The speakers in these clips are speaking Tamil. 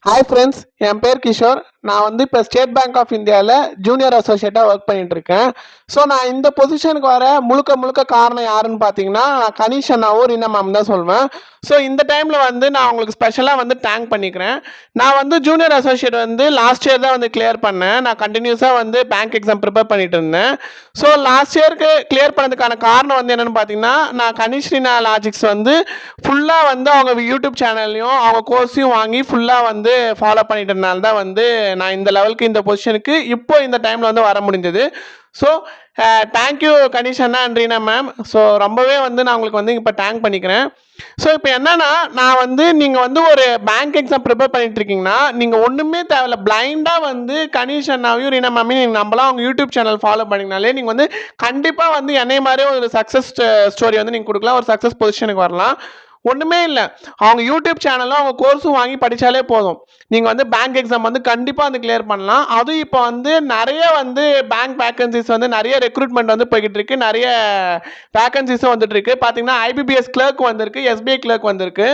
ஹாய் ஃப்ரெண்ட்ஸ், என் பேர் கிஷோர். நான் வந்து இப்போ ஸ்டேட் பேங்க் ஆஃப் இந்தியாவில் ஜூனியர் அசோசியேட்டாக ஒர்க் பண்ணிட்டு இருக்கேன். ஸோ நான் இந்த பொசிஷனுக்கு வர முழுக்க முழுக்க காரணம் யாருன்னு பார்த்தீங்கன்னா, நான் கனிஷ் அண்ணாவும் ரீனா மேம் தான் சொல்வேன். ஸோ இந்த டைமில் வந்து நான் உங்களுக்கு ஸ்பெஷலாக வந்து தேங்க் பண்ணிக்கிறேன். நான் வந்து ஜூனியர் அசோசியேட் வந்து லாஸ்ட் இயர் தான் வந்து கிளியர் பண்ணேன். நான் கண்டினியூஸாக வந்து பேங்க் எக்ஸாம் ப்ரிப்பேர் பண்ணிட்டு இருந்தேன். ஸோ லாஸ்ட் இயருக்கு கிளியர் பண்ணதுக்கான காரணம் வந்து என்னென்னு பார்த்தீங்கன்னா, நான் கனிஷ் ரீனா லாஜிக்ஸ் வந்து ஃபுல்லாக வந்து அவங்க யூடியூப் சேனல்லையும் அவங்க கோர்ஸையும் வாங்கி ஃபுல்லாக வந்து ஃபாலோ பண்ணிட்டனால தான் வந்து நான் இந்த லெவலுக்கு இந்த பொசிஷனுக்கு இப்போ இந்த டைமில் வந்து வர முடிஞ்சது. So thank you Kanish Anna and Reena ma'am. So ரொம்பவே வந்து நான் உங்களுக்கு வந்து இப்போ தேங்க் பண்ணிக்கிறேன். ஸோ இப்போ என்னன்னா, நான் வந்து நீங்கள் வந்து ஒரு பேங்க் எக்ஸாம் ப்ரிப்பேர் பண்ணிட்டு இருக்கீங்கன்னா, நீங்கள் ஒன்றுமே தேவையில்ல, பிளைண்டாக வந்து கனிஷ் அண்ணாவையும் ரீனா மேமையும் நீங்கள் நம்பலாம். அவங்க யூடியூப் சேனல் ஃபாலோ பண்ணிங்கனாலே நீங்கள் வந்து கண்டிப்பாக வந்து என்னை மாதிரியே ஒரு சக்ஸஸ் ஸ்டோரி வந்து நீங்கள் கொடுக்கலாம், ஒரு சக்ஸஸ் பொசிஷனுக்கு வரலாம். ஒன்றுமே இல்லை, அவங்க யூடியூப் சேனலும் அவங்க கோர்ஸும் வாங்கி படித்தாலே போதும். நீங்கள் வந்து பேங்க் எக்ஸாம் வந்து கண்டிப்பாக வந்து கிளியர் பண்ணலாம். அதுவும் இப்போ வந்து நிறைய வந்து பேங்க் வேக்கன்சிஸ் வந்து நிறைய ரெக்ரூட்மெண்ட் வந்து போய்கிட்டு இருக்கு, நிறைய வேக்கன்சிஸும் வந்துட்டு இருக்கு. பார்த்தீங்கன்னா ஐபிபிஎஸ் கிளர்க் வந்திருக்கு, எஸ்பிஐ கிளர்க் வந்திருக்கு.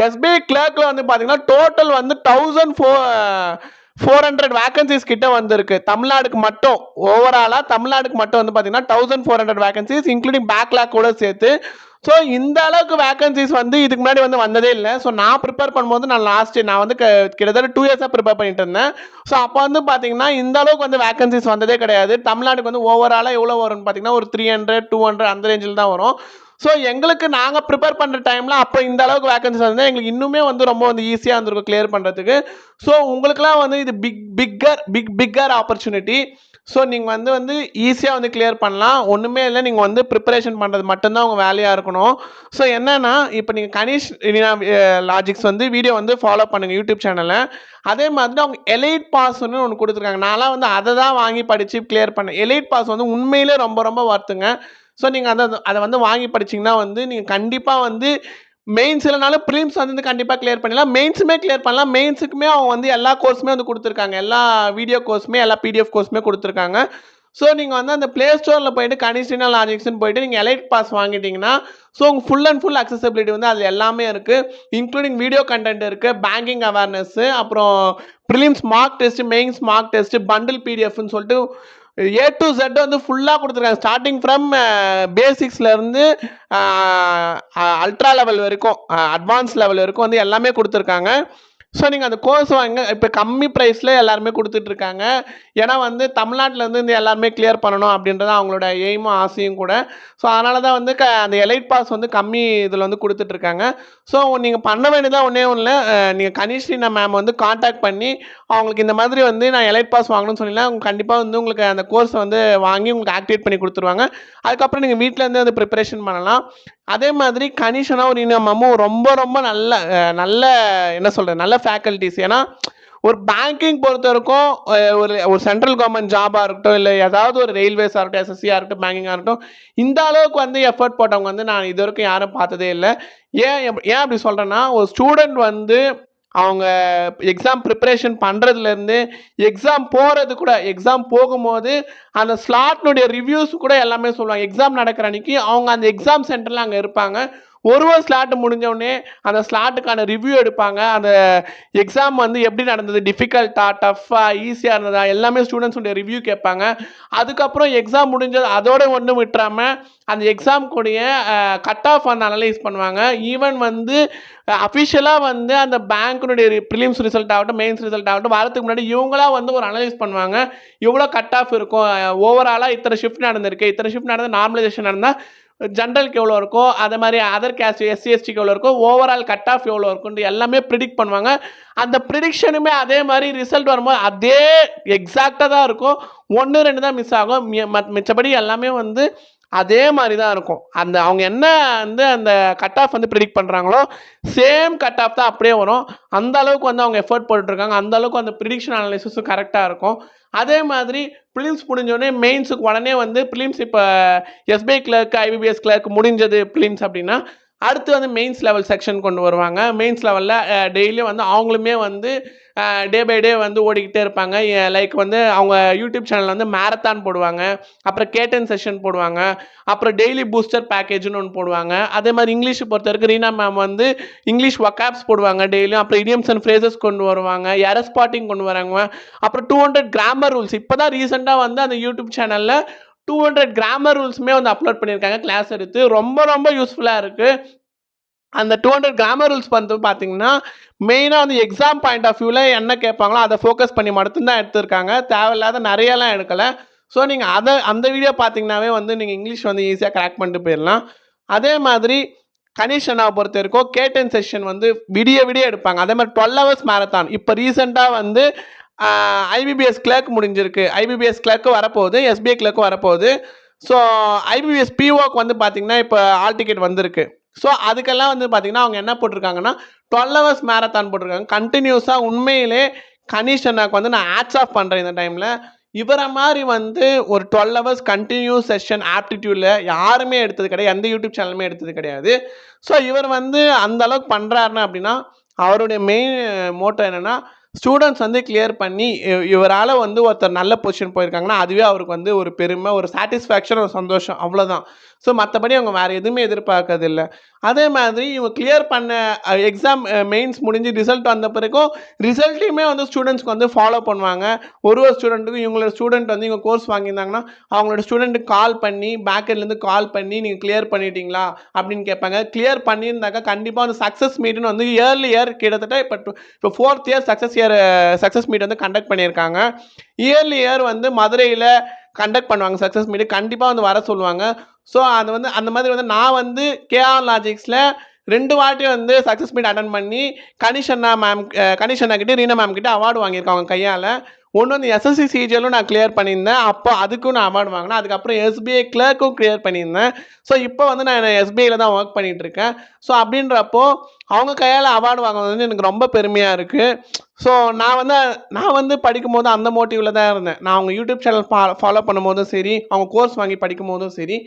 எஸ்பிஐ கிளர்க்கில் வந்து பார்த்தீங்கன்னா டோட்டல் வந்து 1400 வேக்கன்சிஸ் கிட்ட வந்திருக்கு தமிழ்நாடுக்கு மட்டும். ஓவராலாக தமிழ்நாடுக்கு மட்டும் வந்து பார்த்தீங்கன்னா 1400 வேக்கன்சிஸ் இன்க்ளூடிங் பேக்லாக் கூட சேர்த்து. ஸோ இந்த அளவுக்கு வேக்கன்சிஸ் வந்து இதுக்கு முன்னாடி வந்து வந்ததே இல்லை. ஸோ நான் ப்ரிப்பேர் பண்ணும்போது நான் வந்து கிட்டத்தட்ட 2 இயர்ஸாக ப்ரிப்பேர் பண்ணிட்டு இருந்தேன். ஸோ அப்போ வந்து பார்த்தீங்கன்னா இந்த அளவுக்கு வந்து வேக்கன்சிஸ் வந்ததே கிடையாது. தமிழ்நாட்டுக்கு வந்து ஓவராலாக எவ்வளோ வரும்னு பார்த்தீங்கன்னா ஒரு 300 200 அந்த ரேஞ்சில் தான் வரும். ஸோ எங்களுக்கு நாங்கள் ப்ரிப்பேர் பண்ணுற டைமில் அப்போ இந்த அளவுக்கு வேக்கன்சிஸ் வந்து எங்களுக்கு இன்னுமே வந்து ரொம்ப வந்து ஈஸியாக இருந்திருக்கும் கிளியர் பண்ணுறதுக்கு. ஸோ உங்களுக்குலாம் வந்து இது பிக்கர் ஆப்பர்ச்சுனிட்டி. ஸோ நீங்கள் வந்து ஈஸியாக வந்து கிளியர் பண்ணலாம். ஒன்றுமே இல்லை, நீங்கள் வந்து ப்ரிப்பரேஷன் பண்ணுறது மட்டும்தான் உங்கள் வேலையாக இருக்கணும். ஸோ என்னென்னா, இப்போ நீங்கள் கனிஷ் லாஜிக்ஸ் வந்து வீடியோ வந்து ஃபாலோ பண்ணுங்கள் யூடியூப் சேனலை. அதே மாதிரி அவங்க எலைட் பாஸ்ன்னு ஒன்று கொடுத்துருக்காங்க. நான்லாம் வந்து அதை தான் வாங்கி படித்து கிளியர் பண்ணேன். எலைட் பாஸ் வந்து உண்மையிலே ரொம்ப ரொம்ப வருத்துங்க. ஸோ நீங்கள் அதை வந்து வாங்கி படிச்சிங்கன்னா வந்து நீங்கள் கண்டிப்பாக வந்து மெயின்ஸ் இல்லைனாலும் ப்ரிலிம்ஸ் வந்து கண்டிப்பாக கிளியர் பண்ணிடலாம். மெயின்ஸுமே கிளியர் பண்ணலாம். மெயின்ஸுக்குமே அவங்க வந்து எல்லா கோர்ஸுமே வந்து கொடுத்துருக்காங்க, எல்லா வீடியோ கோர்ஸுமே எல்லா பிடிஎஃப் கோர்ஸுமே கொடுத்துருக்காங்க. ஸோ நீங்கள் வந்து அந்த ப்ளே ஸ்டோரில் போய்ட்டு கனிஷ் ரீனா லாஜிக்ஸ்னு போய்ட்டு நீங்கள் எலைட் பாஸ் வாங்கிட்டீங்கன்னா, ஸோ உங்கள் ஃபுல் அண்ட் ஃபுல் அக்சசபிலிட்டி வந்து அதில் எல்லாமே இருக்குது. இன்க்ளூடிங் வீடியோ கண்டென்ட் இருக்குது, பேங்கிங் அவேர்னஸ்ஸு, அப்புறம் prelims mock test, mains mock test, bundle பிடிஎஃப்னு சொல்லிட்டு ஏ டு Z வந்து ஃபுல்லாக கொடுத்துருக்காங்க. ஸ்டார்டிங் ஃப்ரம் பேசிக்ஸ்லேருந்து அல்ட்ரா லெவல் வரைக்கும், அட்வான்ஸ் லெவல் வரைக்கும் வந்து எல்லாமே கொடுத்துருக்காங்க. ஸோ நீங்கள் அந்த கோர்ஸ் வாங்க, இப்போ கம்மி ப்ரைஸில் எல்லாருமே கொடுத்துட்ருக்காங்க. ஏன்னா வந்து தமிழ்நாட்டிலேருந்து இந்த எல்லாருமே கிளியர் பண்ணணும் அப்படின்றது அவங்களோட எய்மும் ஆசையும் கூட. ஸோ அதனால தான் வந்து அந்த எலைட் பாஸ் வந்து கம்மி இதில் வந்து கொடுத்துட்ருக்காங்க. ஸோ நீங்கள் பண்ண வேண்டியதாக ஒன்றே ஒன்றும் இல்லை, நீங்கள் கனிஷ் ரீனா மேம் வந்து காண்டாக்ட் பண்ணி அவங்களுக்கு இந்த மாதிரி வந்து நான் எலைட் பாஸ் வாங்கணும்னு சொன்னீங்கன்னா அவங்க கண்டிப்பாக வந்து உங்களுக்கு அந்த கோர்ஸை வந்து வாங்கி உங்களுக்கு ஆக்டிவேட் பண்ணி கொடுத்துருவாங்க. அதுக்கப்புறம் நீங்கள் வீட்டிலேருந்து வந்து ப்ரிப்பரேஷன் பண்ணலாம். அதே மாதிரி கனிஷ் அண்ணாவும் ரீனா மேமும் ரொம்ப ரொம்ப நல்ல என்ன சொல்கிறது, நல்ல ஃபேக்கல்ட்டிஸ். ஏன்னா ஒரு பேங்கிங் பொறுத்த வரைக்கும் ஒரு சென்ட்ரல் கவர்மெண்ட் ஜாபாக இருக்கட்டும், இல்லை ஏதாவது ஒரு ரயில்வேஸாக இருக்கட்டும், எஸ்எஸ்சியாக இருக்கட்டும், பேங்கிங்காக இருக்கட்டும், இந்த அளவுக்கு வந்து எஃபர்ட் போட்டவங்க வந்து நான் இது வரைக்கும் யாரும் பார்த்ததே இல்லை. ஏன் அப்படி சொல்கிறேன்னா, ஒரு ஸ்டூடெண்ட் வந்து அவங்க எக்ஸாம் ப்ரிப்பரேஷன் பண்ணுறதுலேருந்து எக்ஸாம் போகிறது கூட, எக்ஸாம் போகும்போது அந்த ஸ்லாட்னுடைய ரிவ்யூஸ் கூட எல்லாமே சொல்லுவாங்க. எக்ஸாம் நடக்கிற அன்றைக்கி அவங்க அந்த எக்ஸாம் சென்டரில் அங்கே இருப்பாங்க. ஒரு ஸ்லாட்டு முடிஞ்சோடனே அந்த ஸ்லாட்டுக்கான ரிவ்யூ எடுப்பாங்க. அந்த எக்ஸாம் வந்து எப்படி நடந்தது, டிஃபிகல்ட்டாக, டஃப்பாக, ஈஸியாக இருந்ததா, எல்லாமே ஸ்டூடெண்ட்ஸுடைய ரிவ்யூ கேட்பாங்க. அதுக்கப்புறம் எக்ஸாம் முடிஞ்சது அதோடு ஒன்றும் விட்டுறாமல் அந்த எக்ஸாம் கூடிய கட் ஆஃப் வந்து அனலைஸ் பண்ணுவாங்க. ஈவன் வந்து அஃபிஷியலாக வந்து அந்த பேங்க்கினுடைய ப்ரிலிம்ஸ் ரிசல்ட் ஆகட்டும், மெயின்ஸ் ரிசல்ட் ஆகட்டும் வரதுக்கு முன்னாடி இவங்களா வந்து ஒரு அனலைஸ் பண்ணுவாங்க. எவ்வளோ கட் ஆஃப் இருக்கும், ஓவராலாக இத்தனை ஷிஃப்ட் நடந்திருக்கு, இத்தனை ஷிஃப்ட் நடந்து நார்மலைசேஷன் நடந்தால் ஜென்ரலுக்கு எவ்வளோ இருக்கும், அதே மாதிரி அதர் கேஸ்ட் எஸ்சி எஸ்டிக்கு எவ்வளோ இருக்கும், ஓவரால் கட் ஆஃப் எவ்வளோ இருக்குன்னு எல்லாமே ப்ரிடிக்ட் பண்ணுவாங்க. அந்த ப்ரிடிக்ஷனுமே அதே மாதிரி ரிசல்ட் வரும்போது அதே எக்ஸாக்டாக தான் இருக்கும். 1-2 தான் மிஸ் ஆகும். மிச்சபடி எல்லாமே வந்து அதே மாதிரி தான் இருக்கும். அவங்க என்ன வந்து அந்த கட் ஆஃப் வந்து ப்ரிடிக்ட் பண்ணுறாங்களோ சேம் கட் ஆஃப் தான் அப்படியே வரும். அந்த அளவுக்கு வந்து அவங்க எஃபர்ட் போட்டுட்ருக்காங்க. அந்த அளவுக்கு அந்த ப்ரிடிக்ஷன் அனலைசிஸும் கரெக்டாக இருக்கும். அதே மாதிரி ப்ரிலிம்ஸ் முடிஞ்சோடனே மெயின்ஸுக்கு உடனே வந்து ப்ரிலிம்ஸ் இப்போ எஸ்பிஐ கிளர்க், ஐபிபிஎஸ் கிளர்க் முடிஞ்சது ப்ரிலிம்ஸ் அப்படின்னா அடுத்து வந்து மெயின்ஸ் லெவல் செக்ஷன் கொண்டு வருவாங்க. மெயின்ஸ் லெவலில் டெய்லியும் வந்து அவங்களுமே வந்து டே பை டே வந்து ஓடிக்கிட்டே இருப்பாங்க. லைக் வந்து அவங்க யூடியூப் சேனலில் வந்து மேரத்தான் போடுவாங்க, அப்புறம் கேட்டன் செஷன் போடுவாங்க, அப்புறம் டெய்லி பூஸ்டர் பேக்கேஜ்னு ஒன்று போடுவாங்க. அதே மாதிரி இங்கிலீஷ் பொறுத்த வரைக்கும் ரீனா மேம் வந்து இங்கிலீஷ் வொக்காப்ஸ் போடுவாங்க டெய்லியும், அப்புறம் இடியம்ஸ் அண்ட் ஃப்ரேசஸ் கொண்டு வருவாங்க, எரர் ஸ்பாட்டிங் கொண்டு வராங்க, அப்புறம் 200 கிராமர் ரூல்ஸ். இப்போ தான் ரீசெண்டாக வந்து அந்த யூடியூப் சேனலில் 200 கிராமர் ரூல்ஸுமே வந்து அப்லோட் பண்ணியிருக்காங்க கிளாஸ் எடுத்து. ரொம்ப ரொம்ப யூஸ்ஃபுல்லாக இருக்குது. அந்த 200 கிராமர் ரூல்ஸ் வந்து பார்த்தீங்கன்னா, மெயினாக வந்து எக்ஸாம் பாயிண்ட் ஆஃப் வியூவில் என்ன கேட்பாங்களோ அதை ஃபோக்கஸ் பண்ணி மட்டும் தான் எடுத்திருக்காங்க. தேவையில்லாத நிறையலாம் எடுக்கலை. ஸோ நீங்கள் அந்த வீடியோ பார்த்தீங்கன்னாவே வந்து நீங்கள் இங்கிலீஷ் வந்து ஈஸியாக கிராக் பண்ணிட்டு போயிடலாம். அதே மாதிரி கணேஷ் அண்ணாவை பொறுத்த வரைக்கும் கேட்டன் செஷன் வந்து விடிய விடிய எடுப்பாங்க. அதே மாதிரி 12 ஹவர்ஸ் மேரத்தான். இப்போ ரீசெண்டாக வந்து ஐபிபிஎஸ் கிளர்க் முடிஞ்சிருக்கு. ஐபிபிஎஸ் கிளர்க்கு வரப்போகுது, எஸ்பிஐ கிளர்க்கும் வரப்போகுது. ஸோ ஐபிபிஎஸ் பிஓக்கு வந்து பார்த்தீங்கன்னா இப்போ ஆல் டிக்கெட் வந்திருக்கு. ஸோ அதுக்கெல்லாம் வந்து பார்த்தீங்கன்னா அவங்க என்ன போட்டிருக்காங்கன்னா 12 ஹவர்ஸ் மேரத்தான் போட்டிருக்காங்க. கண்டினியூஸாக உண்மையிலே கணேஷ் அண்ணாக்கு வந்து நான் ஆட்ஸ் ஆஃப் பண்ணுறேன் இந்த டைமில். இவரை மாதிரி வந்து ஒரு 12 ஹவர்ஸ் கண்டினியூஸ் செஷன் ஆப்டிடியூடில் யாருமே எடுத்தது கிடையாது, எந்த யூடியூப் சேனலுமே எடுத்தது கிடையாது. ஸோ இவர் வந்து அந்த அளவுக்கு பண்ணுறாருன்னா அப்படின்னா அவருடைய மெயின் மோட்டோ என்னென்னா ஸ்டூடெண்ட்ஸ் வந்து கிளியர் பண்ணி இவரால் வந்து ஒருத்தர் நல்ல பொசிஷன் போயிருக்காங்கன்னா அதுவே அவருக்கு வந்து ஒரு பெருமை, ஒரு சாட்டிஸ்ஃபேக்ஷன், ஒரு சந்தோஷம், அவ்வளோதான். ஸோ மற்றபடி அவங்க வேறு எதுவுமே எதிர்பார்க்கறதில்ல. அதே மாதிரி இவங்க கிளியர் பண்ண எக்ஸாம் மெயின்ஸ் முடிஞ்சு ரிசல்ட் வந்த பிறகும் ரிசல்ட்டையுமே வந்து ஸ்டூடெண்ட்ஸ்க்கு வந்து ஃபாலோ பண்ணுவாங்க. ஒரு ஸ்டூடெண்ட்டுக்கும் இவங்களோட ஸ்டூடெண்ட் வந்து இவங்க கோர்ஸ் வாங்கியிருந்தாங்கன்னா அவங்களோட ஸ்டூடெண்ட்டுக்கு கால் பண்ணி பேக்கெண்ட்லேருந்து கால் பண்ணி நீங்கள் கிளியர் பண்ணிட்டீங்களா அப்படின்னு கேட்பாங்க. கிளியர் பண்ணியிருந்தாக்கா கண்டிப்பாக வந்து சக்ஸஸ் மீட்னு வந்து இயர் கிட்டத்தட்ட இப்போ 4th இயர் சக்ஸஸ் மீட் வந்து கண்டக்ட் பண்ணியிருக்காங்க. இயர் வந்து மதுரையில் கண்டக்ட் பண்ணுவாங்க சக்ஸஸ் மீட். கண்டிப்பாக வந்து வர சொல்லுவாங்க. ஸோ அது வந்து அந்த மாதிரி வந்து நான் வந்து கேஆர் லாஜிக்ஸில் 2 வாட்டி வந்து சக்ஸஸ் மீட் அட்டன் பண்ணி கணேஷ் அண்ணா கிட்டே ரீனா மேம் கிட்டே அவார்டு வாங்கியிருக்காங்க கையால். ஒன்று வந்து எஸ்எஸ்சி சிஜிஎலும் நான் கிளியர் பண்ணியிருந்தேன், அப்போ அதுக்கும் நான் அவார்டு வாங்கினேன். அதுக்கப்புறம் எஸ்பிஐ கிளர்க்கும் கிளியர் பண்ணியிருந்தேன். ஸோ இப்போ வந்து நான் எஸ்பிஐயில் தான் ஒர்க் பண்ணிகிட்ருக்கேன். ஸோ அப்படின்றப்போ அவங்க கையால் அவார்டு வாங்குறது வந்து எனக்கு ரொம்ப பெருமையாக இருக்குது. ஸோ நான் வந்து படிக்கும்போது அந்த மோட்டிவில் தான் இருந்தேன். நான் அவங்க யூடியூப் சேனல் ஃபாலோ பண்ணும்போதும் சரி, அவங்க கோர்ஸ் வாங்கி படிக்கும் போதும் சரி,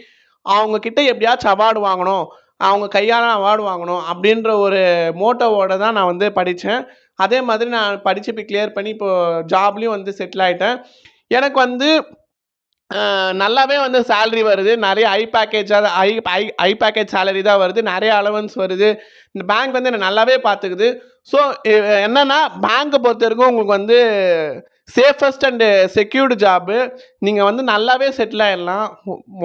அவங்கக்கிட்ட எப்படியாச்சும் அவார்டு வாங்கணும், அவங்க கையால் அவார்டு வாங்கணும் அப்படின்ற ஒரு மோட்டோவோடு தான் நான் வந்து படித்தேன். அதே மாதிரி நான் படித்து இப்போ கிளியர் பண்ணி இப்போது ஜாப்லேயும் வந்து செட்டில் ஆகிட்டேன். எனக்கு வந்து நல்லாவே வந்து சேலரி வருது. நிறைய ஹை பேக்கேஜ் சேலரி தான் வருது. நிறைய அலவன்ஸ் வருது. இந்த பேங்க் வந்து என்ன நல்லாவே பார்த்துக்குது. ஸோ என்னென்னா பேங்க்கை பொறுத்த வரைக்கும் உங்களுக்கு வந்து சேஃபஸ்ட் அண்டு செக்யூர்டு ஜாபு. நீங்கள் வந்து நல்லாவே செட்டில் ஆகிடலாம்.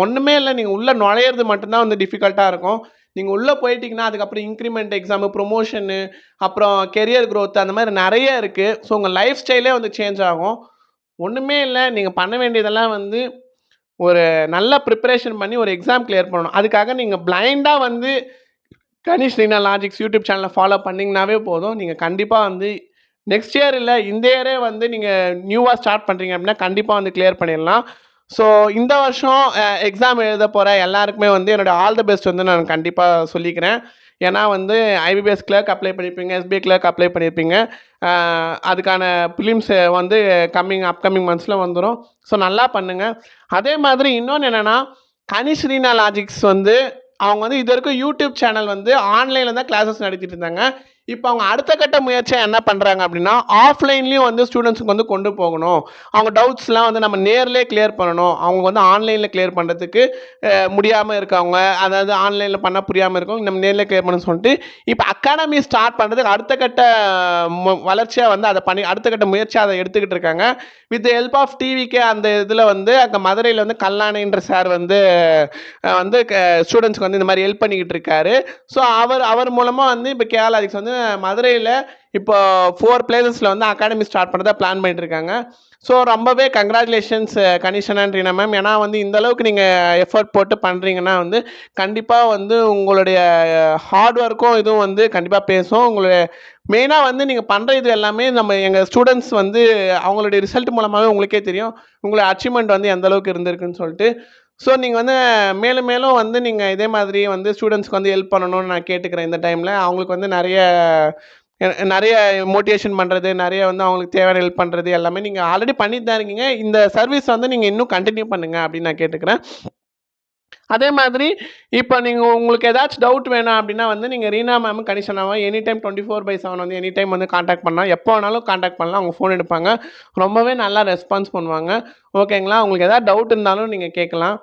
ஒன்றுமே இல்லை, நீங்கள் உள்ளே நுழையிறது மட்டும்தான் வந்து டிஃபிகல்ட்டாக இருக்கும். நீங்கள் உள்ளே போயிட்டீங்கன்னா அதுக்கப்புறம் இன்க்ரிமெண்ட் எக்ஸாமு, ப்ரொமோஷனு, அப்புறம் கெரியர் க்ரோத் அந்த மாதிரி நிறைய இருக்குது. ஸோ உங்கள் லைஃப் ஸ்டைலே வந்து சேஞ்ச் ஆகும். ஒன்றுமே இல்லை, நீங்கள் பண்ண வேண்டியதெல்லாம் வந்து ஒரு நல்ல ப்ரிப்பரேஷன் பண்ணி ஒரு எக்ஸாம் கிளியர் பண்ணணும். அதுக்காக நீங்கள் பிளைண்டாக வந்து கணேஷ் ரீனா லாஜிக்ஸ் யூடியூப் சேனலை ஃபாலோ பண்ணிங்கனாவே போதும். நீங்கள் கண்டிப்பாக வந்து நெக்ஸ்ட் இயர் இல்லை இந்த இயரே வந்து நீங்கள் நியூவாக ஸ்டார்ட் பண்ணுறீங்க அப்படின்னா கண்டிப்பாக வந்து கிளியர் பண்ணிடலாம். ஸோ இந்த வருஷம் எக்ஸாம் எழுத போகிற எல்லாருக்குமே வந்து என்னோடய ஆல் த பெஸ்ட் வந்து நான் கண்டிப்பாக சொல்லிக்கிறேன். ஏன்னா வந்து ஐபிபிஎஸ் கிளர்க் அப்ளை பண்ணியிருப்பீங்க, எஸ்பிஐ கிளர்க் அப்ளை பண்ணியிருப்பீங்க. அதுக்கான ப்ரிலிம்ஸ் வந்து அப்கமிங் மந்த்ஸில் வந்துடும். ஸோ நல்லா பண்ணுங்கள். அதே மாதிரி இன்னொன்று என்னென்னா கணேஷ் ரீனா லாஜிக்ஸ் வந்து அவங்க வந்து இது வரைக்கும் யூடியூப் சேனல் வந்து ஆன்லைனில் தான் கிளாஸஸ் நடத்திட்டு இருந்தாங்க. இப்போ அவங்க அடுத்த கட்ட முயற்சியாக என்ன பண்ணுறாங்க அப்படின்னா ஆஃப்லைன்லேயும் வந்து ஸ்டூடெண்ட்ஸுக்கு வந்து கொண்டு போகணும். அவங்க டவுட்ஸ்லாம் வந்து நம்ம நேர்லேயே கிளியர் பண்ணணும். அவங்க வந்து ஆன்லைனில் கிளியர் பண்ணுறதுக்கு முடியாமல் இருக்கவங்க, அதாவது ஆன்லைனில் பண்ணால் புரியாமல் இருக்கவங்க நம்ம நேரில் கிளியர் பண்ணணும்னு சொல்லிட்டு இப்போ அகாடமி ஸ்டார்ட் பண்ணுறதுக்கு அடுத்த கட்ட வளர்ச்சியாக வந்து அதை பண்ணி அடுத்த கட்ட முயற்சியாக அதை எடுத்துக்கிட்டு இருக்காங்க. வித் ஹெல்ப் ஆஃப் டிவிக்கே அந்த இதில் வந்து அங்கே மதுரையில் வந்து கல்லாணைன்ற சார் வந்து ஸ்டூடெண்ட்ஸ்க்கு வந்து இந்த மாதிரி ஹெல்ப் பண்ணிக்கிட்டு இருக்காரு. ஸோ அவர் மூலமாக வந்து இப்போ கேஆர் லாஜிக்ஸ் வந்து மதுரையில் இப்போ 4 பிளேசஸில் வந்து அகாடமி ஸ்டார்ட் பண்ணுறதா பிளான் பண்ணிட்டு இருக்காங்க. ஸோ ரொம்பவே congratulations Ganesh and Reena ma'am. ஏன்னா வந்து இந்த அளவுக்கு நீங்கள் எஃபர்ட் போட்டு பண்ணுறீங்கன்னா வந்து கண்டிப்பாக வந்து உங்களுடைய ஹார்ட் ஒர்க்கும் இதுவும் வந்து கண்டிப்பாக பேசும். உங்களுடைய மெயினாக வந்து நீங்கள் பண்ணுற இது எல்லாமே எங்கள் ஸ்டூடெண்ட்ஸ் வந்து அவங்களுடைய ரிசல்ட் மூலமாகவே உங்களுக்கே தெரியும் உங்களுடைய அச்சீவ்மெண்ட் வந்து எந்த அளவுக்கு இருந்திருக்குன்னு சொல்லிட்டு. ஸோ நீங்கள் வந்து மேலும் மேலும் வந்து நீங்கள் இதே மாதிரி வந்து ஸ்டூடெண்ட்ஸ்க்கு வந்து ஹெல்ப் பண்ணணும்னு நான் கேட்டுக்கிறேன். இந்த டைமில் அவங்களுக்கு வந்து நிறைய மோட்டிவேஷன் பண்ணுறது, நிறைய வந்து அவங்களுக்கு தேவையான ஹெல்ப் பண்ணுறது எல்லாமே நீங்கள் ஆல்ரெடி பண்ணிட்டு தான் இருக்கீங்க. இந்த சர்வீஸ் வந்து நீங்கள் இன்னும் கண்டினியூ பண்ணுங்கள் அப்படின்னு நான் கேட்டுக்கிறேன். அதே மாதிரி இப்போ உங்களுக்கு ஏதாச்சும் டவுட் வேணும் அப்படின்னா வந்து நீங்கள் ரீனா மேம் கனிஷனாவை எனி டைம் 24/7 வந்து எனி டைம் வந்து காண்டாக்ட் பண்ணலாம். எப்போ வேணாலும் காண்டாக்ட் பண்ணலாம். அவங்க ஃபோன் எடுப்பாங்க. ரொம்பவே நல்லா ரெஸ்பான்ஸ் பண்ணுவாங்க. ஓகேங்களா? உங்களுக்கு ஏதாவது டவுட் இருந்தாலும் நீங்கள் கேட்கலாம்.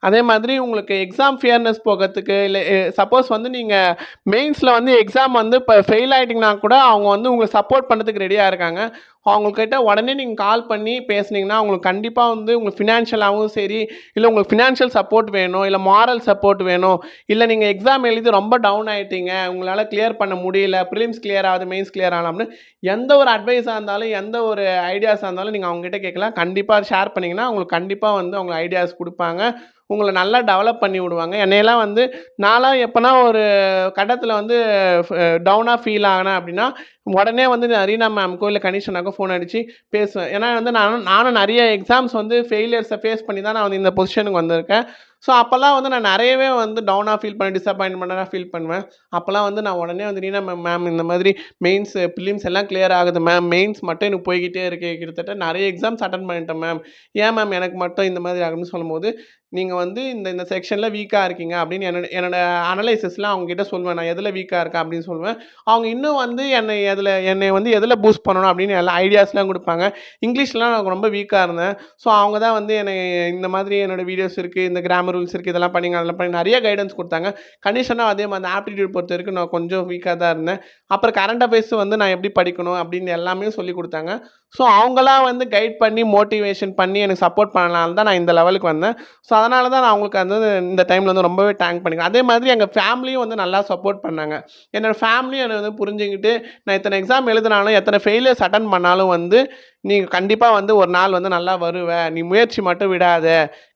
அதே மாதிரி உங்களுக்கு எக்ஸாம் ஃபியர்னஸ் போகறதுக்கு இல்லை சப்போஸ் வந்து நீங்கள் மெயின்ஸில் வந்து எக்ஸாம் வந்து இப்போ ஃபெயில் ஆகிட்டிங்கன்னா கூட அவங்க வந்து உங்களுக்கு சப்போர்ட் பண்ணுறதுக்கு ரெடியாக இருக்காங்க. அவங்கக்கிட்ட உடனே நீங்கள் கால் பண்ணி பேசுனீங்கன்னா உங்களுக்கு கண்டிப்பாக வந்து உங்களுக்கு ஃபினான்ஷியலாகவும் சரி, இல்லை உங்களுக்கு ஃபினான்ஷியல் சப்போர்ட் வேணும், இல்லை மாரல் சப்போர்ட் வேணும், இல்லை நீங்கள் எக்ஸாம் எழுதி ரொம்ப டவுன் ஆகிட்டீங்க, உங்களால் கிளியர் பண்ண முடியல, ப்ரிலிம்ஸ் கிளியர் ஆகுது, மெயின்ஸ் கிளியர் ஆகலாம் அப்படின்னு எந்த ஒரு அட்வைஸாக இருந்தாலும், எந்த ஒரு ஐடியாஸாக இருந்தாலும் நீங்கள் அவங்ககிட்ட கேட்கலாம். கண்டிப்பாக ஷேர் பண்ணிங்கன்னா உங்களுக்கு கண்டிப்பாக வந்து அவங்க ஐடியாஸ் கொடுப்பாங்க. உங்களை நல்லா டெவலப் பண்ணி விடுவாங்க. என்னையெல்லாம் வந்து நான்லாம் எப்போனா ஒரு கட்டத்தில் வந்து டவுனாக ஃபீல் ஆகினேன் அப்படின்னா, உடனே வந்து நான் ரீனா மேம்க்கோ இல்லை கனிஷனாக்கோ ஃபோன் அடித்து பேசுவேன். ஏன்னா வந்து நானும் நிறைய எக்ஸாம்ஸ் வந்து ஃபெயிலியர்ஸை ஃபேஸ் பண்ணி தான் நான் வந்து இந்த பொசிஷனுக்கு வந்திருக்கேன். ஸோ அப்போல்லாம் வந்து நான் நிறையவே வந்து டவுனாக ஃபீல் பண்ணி டிசப்பாயின்மெண்ட்டாக ஃபீல் பண்ணுவேன். அப்போல்லாம் வந்து நான் உடனே வந்து ரீனா மேம் இந்த மாதிரி மெயின்ஸ் ப்ரிலிம்ஸ் எல்லாம் கிளியர் ஆகுது மேம், மெயின்ஸ் மட்டும் எனக்கு போய்கிட்டே இருக்கு, கிட்டத்தட்ட நிறைய எக்ஸாம்ஸ் அட்டன் பண்ணிட்டேன் மேம், ஏன் மேம் எனக்கு மட்டும் இந்த மாதிரி ஆகுதுன்னு சொல்லும்போது, நீங்கள் வந்து இந்த செக்ஷனில் வீக்காக இருக்கீங்க அப்படின்னு என்னோட அனலைசிஸில் அவங்ககிட்ட சொல்லுவேன். நான் எதில் வீக்காக இருக்கேன் அப்படின்னு சொல்லுவேன். அவங்க இன்னும் வந்து என்னை வந்து எதில் பூஸ்ட் பண்ணணும் அப்படின்னு எல்லா ஐடியாஸ்லாம் கொடுப்பாங்க. இங்கிலீஷ்லாம் நான் ரொம்ப வீக்காக இருந்தேன். ஸோ அவங்க தான் வந்து என்னை இந்த மாதிரி என்னோட வீடியோஸ் இருக்குது, இந்த கிராமர் ரூல்ஸ் இருக்குது, இதெல்லாம் பண்ணிங்க அதெல்லாம் பண்ணி நிறைய கைடன்ஸ் கொடுத்தாங்க. கண்டிஷனாக அதே மாதிரி ஆப்டிடியூட் பொறுத்த வரைக்கும் நான் கொஞ்சம் வீக்காக தான் இருந்தேன். அப்புறம் கரண்ட் அஃபேர்ஸ் வந்து நான் எப்படி படிக்கணும் அப்படின்னு எல்லாமே சொல்லி கொடுத்தாங்க. ஸோ அவங்களாம் வந்து கைட் பண்ணி மோட்டிவேஷன் பண்ணி எனக்கு சப்போர்ட் பண்ணனால தான் நான் இந்த லெவலுக்கு வந்தேன். ஸோ அதனால தான் நான் அவங்களுக்கு வந்து இந்த டைமில் வந்து ரொம்பவே தேங்க் பண்ணிக்கிறேன். அதே மாதிரி எங்கள் ஃபேமிலியும் வந்து நல்லா சப்போர்ட் பண்ணாங்க. என்னோடய ஃபேமிலியும் என்னை வந்து புரிஞ்சுக்கிட்டு நான் இத்தனை எக்ஸாம் எழுதினாலும் எத்தனை ஃபெயிலியர்ஸ் அட்டன் பண்ணாலும் வந்து நீ கண்டிப்பாக வந்து ஒரு நாள் வந்து நல்லா வருவ, நீ முயற்சி மட்டும் விடாத,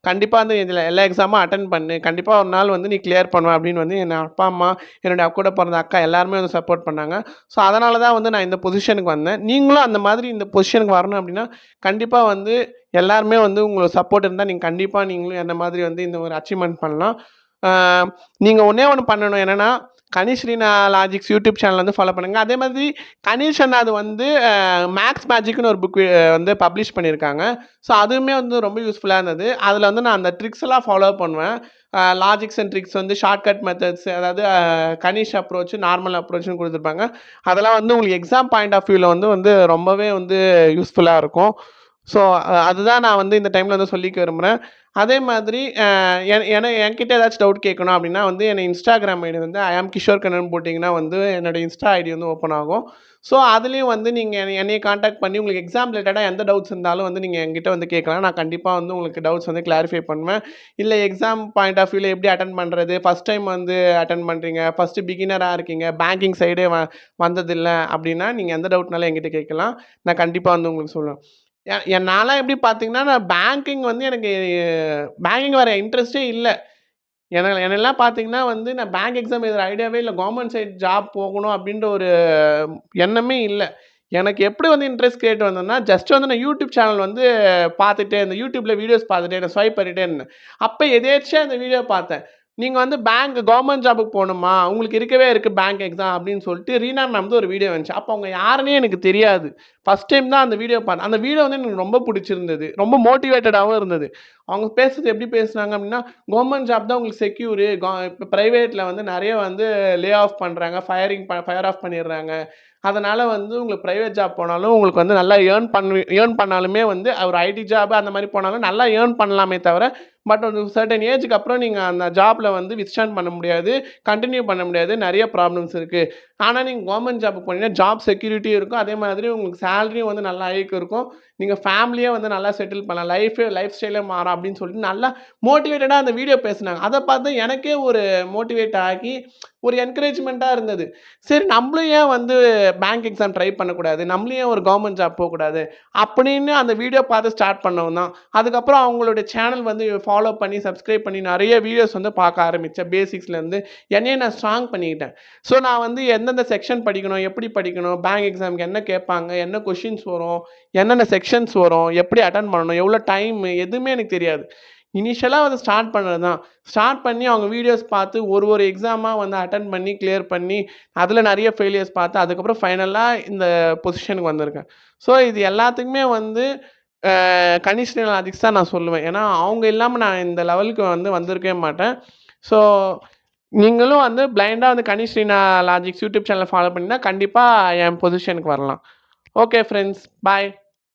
கண்டிப்பாக வந்து இதில் எல்லா எக்ஸாமும் அட்டன் பண்ணு, கண்டிப்பாக ஒரு நாள் வந்து நீ கிளியர் பண்ணுவ அப்படின்னு வந்து என் அப்பா அம்மா, என்னுடைய கூட பிறந்த அக்கா எல்லாருமே வந்து சப்போர்ட் பண்ணாங்க. ஸோ அதனால தான் வந்து நான் இந்த பொசிஷனுக்கு வந்தேன். நீங்களும் அந்த மாதிரி இந்த பொசிஷனுக்கு வரணும் அப்படின்னா கண்டிப்பாக வந்து எல்லாருமே வந்து உங்களுக்கு சப்போர்ட் இருந்தால் நீங்கள் கண்டிப்பாக நீங்களும் என்ன மாதிரி வந்து இந்த ஒரு அச்சீவ்மெண்ட் பண்ணலாம். நீங்கள் ஒன்றே ஒன்று பண்ணணும், என்னென்னா கனிஷ்ரீனா லாஜிக்ஸ் யூடியூப் சேனல் வந்து ஃபாலோ பண்ணுங்கள். அதே மாதிரி கனிஷ் அண்ணா அது வந்து மேக்ஸ் மேஜிக்னு ஒரு புக் வந்து பப்ளிஷ் பண்ணியிருக்காங்க. ஸோ அதுவுமே வந்து ரொம்ப யூஸ்ஃபுல்லாக இருந்தது. அதில் வந்து நான் அந்த ட்ரிக்ஸ் எல்லாம் ஃபாலோ பண்ணுவேன். லாஜிக்ஸ் அண்ட் ட்ரிக்ஸ் வந்து ஷார்ட்கட் மெத்தட்ஸ், அதாவது கனிஷ் அப்ரோச், நார்மல் அப்ரோச்னு கொடுத்துருப்பாங்க. அதெல்லாம் வந்து உங்களுக்கு எக்ஸாம் பாயிண்ட் ஆஃப் வியூவில் வந்து ரொம்பவே வந்து யூஸ்ஃபுல்லாக இருக்கும். ஸோ அதுதான் நான் வந்து இந்த டைமில் வந்து சொல்லிக்க விரும்புகிறேன். அதே மாதிரி என்கிட்ட ஏதாச்சும் டவுட் கேட்கணும் அப்படின்னா வந்து என்னை இன்ஸ்டாகிராம் ஐடி வந்து ஐஎம் கிஷோர் கண்ணன் போட்டிங்கன்னா வந்து என்னோடய இன்ஸ்டா ஐடி வந்து ஓப்பன் ஆகும். ஸோ அதுலேயும் வந்து நீங்கள் என்னையை காண்டாக்ட் பண்ணி உங்களுக்கு எக்ஸாம் ரிலேட்டடாக எந்த டவுட்ஸ் இருந்தாலும் வந்து நீங்கள் என்கிட்ட வந்து கேட்கலாம். நான் கண்டிப்பாக வந்து உங்களுக்கு டவுட்ஸ் வந்து கிளாரிஃபை பண்ணுவேன். இல்லை எக்ஸாம் பாயிண்ட் ஆஃப் வியூவில் எப்படி அட்டன் பண்ணுறது, ஃபஸ்ட் டைம் வந்து அட்டன் பண்ணுறீங்க, ஃபஸ்ட்டு பிகினராக இருக்கீங்க, பேங்கிங் சைடே வந்ததில்லை அப்படின்னா நீங்கள் எந்த டவுட்னாலும் என்கிட்ட கேட்கலாம். நான் கண்டிப்பாக வந்து உங்களுக்கு சொல்லுவேன். நான்லாம் எப்படி பார்த்தீங்கன்னா, நான் பேங்கிங் வந்து எனக்கு பேங்கிங் வர இன்ட்ரெஸ்ட்டே இல்ல. என்னையெல்லாம் பார்த்தீங்கன்னா வந்து நான் பேங்க் எக்ஸாம் எழுதுற ஐடியாவே இல்ல. கவர்மெண்ட் சைட் ஜாப் போகணும் அப்படின்ற ஒரு எண்ணமே இல்ல. எனக்கு எப்படி வந்து இன்ட்ரெஸ்ட் கிரியேட் வந்ததுன்னா, ஜஸ்ட் வந்து நான் யூடியூப் சேனல் வந்து பார்த்துட்டே இருந்தேன். யூடியூப்ல வீடியோஸ் பார்த்துட்டே இருந்தேன். ஸ்வைப் பண்ணிட்டே இருந்தேன். அப்ப எதேர்ச்சியா இந்த வீடியோ பார்த்தேன். நீங்க வந்து கவர்மெண்ட் ஜாபுக்கு போணுமா? உங்களுக்கு இருக்கவே இருக்கு பேங்க் எக்ஸாம் அப்படின்னு சொல்லிட்டு ரீனா மேம் வந்து ஒரு வீடியோ வந்துச்சு. அப்போ அவங்க யாருன்னே எனக்கு தெரியாது. ஃபர்ஸ்ட் டைம் தான் அந்த வீடியோ பார்த்தேன். அந்த வீடியோ வந்து எனக்கு ரொம்ப பிடிச்சிருந்தது. ரொம்ப மோட்டிவேட்டடாவும் இருந்தது. அவங்க பேசுறது எப்படி பேசுனாங்க அப்படின்னா, கவர்மெண்ட் ஜாப் தான் உங்களுக்கு செக்யூரு. இப்போ பிரைவேட்ல வந்து நெறைய வந்து லே ஆஃப் பண்றாங்க. ஃபயர் ஆஃப் பண்ணிடுறாங்க. அதனால வந்து உங்களுக்கு பிரைவேட் ஜாப் போனாலும் உங்களுக்கு வந்து நல்லா ஏர்ன் பண்ணாலுமே வந்து ஒரு ஐடி ஜாப் அந்த மாதிரி போனாலும் நல்லா ஏர்ன் பண்ணலாமே தவிர, பட் ஒரு சர்டன் ஏஜுக்கு அப்புறம் நீங்கள் அந்த ஜாப்ல வந்து வித்ஸ்டாண்ட் பண்ண முடியாது, கண்டினியூ பண்ண முடியாது. நிறைய ப்ராப்ளம்ஸ் இருக்கு. ஆனா நீங்க கவர்மெண்ட் ஜாப்க்கு போனீங்கன்னா ஜாப் செக்யூரிட்டியும் இருக்கும். அதே மாதிரி உங்களுக்கு சேலரியும் வந்து நல்லா ஹைக் இருக்கும். நீங்க ஃபேமிலியே வந்து நல்லா செட்டில் பண்ணலாம். லைஃப் ஸ்டைலே மாறும் அப்படின்னு சொல்லிட்டு நல்லா மோட்டிவேட்டடா அந்த வீடியோ பேசுனாங்க. அத பார்த்து எனக்கே ஒரு மோட்டிவேட் ஆகி ஒரு என்கரேஜ்மெண்ட்டா இருந்தது. சரி நம்மளும் ஏன் வந்து பேங்க் எக்ஸாம் ட்ரை பண்ணக்கூடாது? நம்மளும் ஏன் ஒரு கவர்மெண்ட் ஜாப் போகக்கூடாது? அப்படின்னு அந்த வீடியோ பார்த்து ஸ்டார்ட் பண்ணவன் தான். அதுக்கப்புறம் அவங்களுடைய சேனல் வந்து ஃபாலோ பண்ணி, சப்ஸ்கிரைப் பண்ணி நெறைய வீடியோஸ் வந்து பார்க்க ஆரம்பிச்சேன். பேசிக்ஸ்லேருந்து என்னைய நான் ஸ்ட்ராங் பண்ணிக்கிட்டேன். ஸோ நான் வந்து எந்தெந்த செக்ஷன் படிக்கணும், எப்படி படிக்கணும், பேங்க் எக்ஸாம்க்கு என்ன கேட்பாங்க, என்ன கொஷின்ஸ் வரும், என்னென்ன செக்ஷன்ஸ் வரும், எப்படி அட்டெண்ட் பண்ணணும், எவ்வளோ டைமு எதுவுமே எனக்கு தெரியாது. இனிஷியலா வந்து ஸ்டார்ட் பண்ணது தான். ஸ்டார்ட் பண்ணி அவங்க வீடியோஸ் பார்த்து ஒரு எக்ஸாமா வந்து அட்டெண்ட் பண்ணி, கிளியர் பண்ணி, அதில நெறைய ஃபெயிலியர்ஸ் பார்த்து, அதுக்கப்புறம் ஃபைனலா இந்த பொசிஷனுக்கு வந்திருக்கேன். ஸோ இது எல்லாத்துக்குமே வந்து கனிஷ்ண லாஜிக்ஸ் தான் நான் சொல்லுவேன். ஏன்னா, அவங்க இல்லாம நான் இந்த லெவலுக்கு வந்திருக்கவே மாட்டேன். ஸோ, நீங்களும் பிளைண்டா கனிஷ்ரீனா லாஜிக்ஸ் யூடியூப் சேனல ஃபாலோ பண்ணீங்கன்னா, கண்டிப்பா என் பொசிஷனுக்கு வரலாம். Okay friends. பாய்.